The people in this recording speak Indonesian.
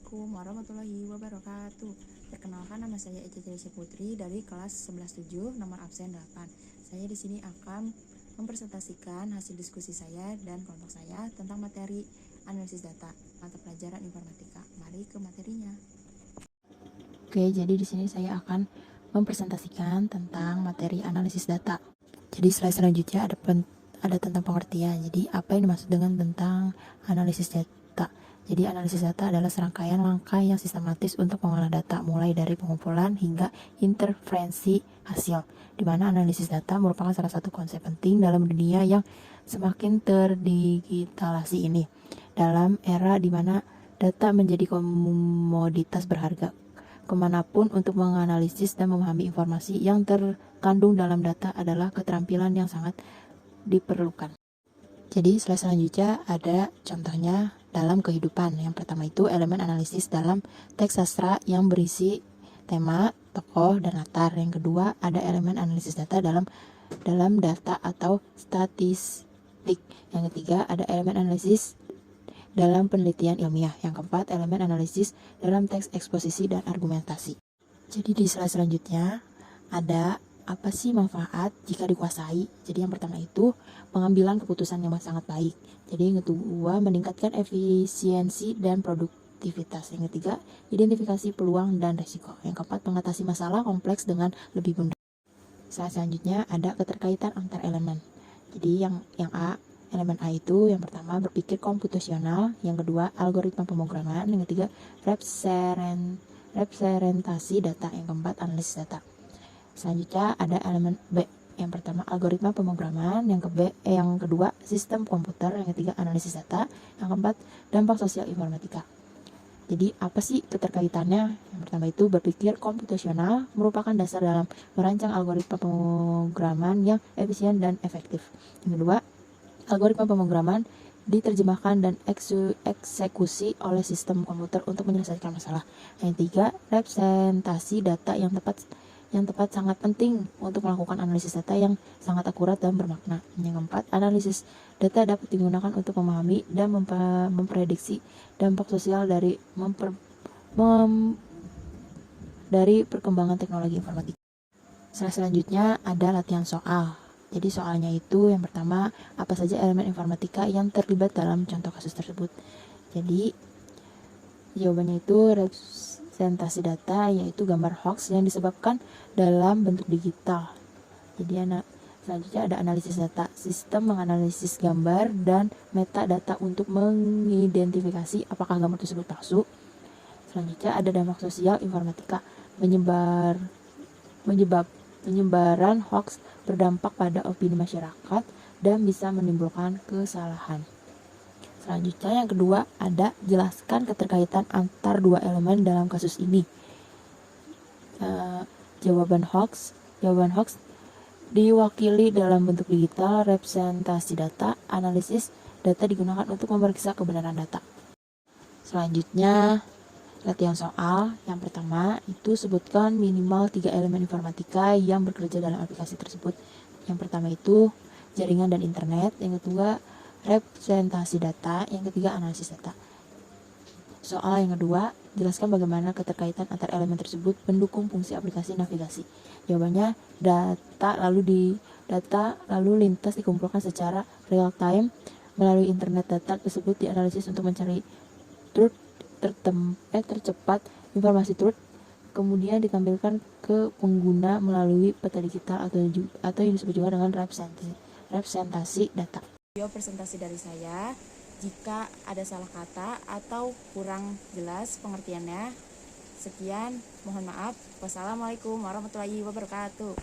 Assalamualaikum warahmatullahi wabarakatuh. Perkenalkan, nama saya Ece Celesya Putri dari kelas 11-7, nomor absen 8. Saya di sini akan mempresentasikan hasil diskusi saya dan kelompok saya tentang materi analisis data, mata pelajaran informatika. Mari ke materinya. Oke, jadi di sini saya akan mempresentasikan tentang materi analisis data. Jadi slide selanjutnya ada tentang pengertian. Jadi apa yang dimaksud dengan tentang analisis data? Jadi analisis data adalah serangkaian langkah yang sistematis untuk mengolah data, mulai dari pengumpulan hingga interferensi hasil, di mana analisis data merupakan salah satu konsep penting dalam dunia yang semakin terdigitalisasi ini. Dalam era di mana data menjadi komoditas berharga, kemanapun untuk menganalisis dan memahami informasi yang terkandung dalam data adalah keterampilan yang sangat diperlukan. Jadi slide selanjutnya ada contohnya dalam kehidupan. Yang pertama itu elemen analisis dalam teks sastra yang berisi tema, tokoh, dan latar. Yang kedua ada elemen analisis data dalam data atau statistik. Yang ketiga ada elemen analisis dalam penelitian ilmiah. Yang keempat elemen analisis dalam teks eksposisi dan argumentasi. Jadi di slide selanjutnya ada apa sih manfaat jika dikuasai? Jadi yang pertama itu pengambilan keputusan yang sangat baik. Jadi yang kedua meningkatkan efisiensi dan produktivitas. Yang ketiga identifikasi peluang dan risiko. Yang keempat mengatasi masalah kompleks dengan lebih mudah. Selanjutnya ada keterkaitan antar elemen. Jadi yang A, elemen A itu yang pertama berpikir komputasional, yang kedua algoritma pemrograman, yang ketiga representasi data, yang keempat analisis data. Selanjutnya ada elemen B. Yang pertama algoritma pemrograman, yang kedua sistem komputer, yang ketiga analisis data, yang keempat dampak sosial informatika. Jadi apa sih keterkaitannya? Yang pertama itu berpikir komputasional merupakan dasar dalam merancang algoritma pemrograman yang efisien dan efektif. Yang kedua, algoritma pemrograman diterjemahkan dan eksekusi oleh sistem komputer untuk menyelesaikan masalah. Yang ketiga, representasi data yang tepat sangat penting untuk melakukan analisis data yang sangat akurat dan bermakna. Yang keempat, analisis data dapat digunakan untuk memahami dan memprediksi dampak sosial dari perkembangan teknologi informatika. Selanjutnya ada latihan soal. Jadi soalnya itu yang pertama, apa saja elemen informatika yang terlibat dalam contoh kasus tersebut. Jadi jawabannya itu representasi data, yaitu gambar hoax yang disebabkan dalam bentuk digital. Jadi selanjutnya ada analisis data, sistem menganalisis gambar dan metadata untuk mengidentifikasi apakah gambar tersebut palsu. Selanjutnya ada dampak sosial informatika, penyebaran hoax berdampak pada opini masyarakat dan bisa menimbulkan kesalahan. Selanjutnya yang kedua ada jelaskan keterkaitan antar dua elemen dalam kasus ini. Jawaban hoax diwakili dalam bentuk digital, representasi data, analisis data digunakan untuk memeriksa kebenaran data. Selanjutnya latihan soal. Yang pertama itu sebutkan minimal 3 elemen informatika yang bekerja dalam aplikasi tersebut. Yang pertama itu jaringan dan internet, yang kedua representasi data, yang ketiga analisis data. Soal yang kedua, jelaskan bagaimana keterkaitan antar elemen tersebut mendukung fungsi aplikasi navigasi. Jawabannya data lalu lintas dikumpulkan secara real time melalui internet. Data tersebut dianalisis untuk mencari truth tercepat, informasi truth kemudian ditampilkan ke pengguna melalui peta digital atau yang disebut juga dengan representasi data. Video presentasi dari saya. Jika ada salah kata atau kurang jelas pengertiannya, sekian, mohon maaf. Wassalamualaikum warahmatullahi wabarakatuh.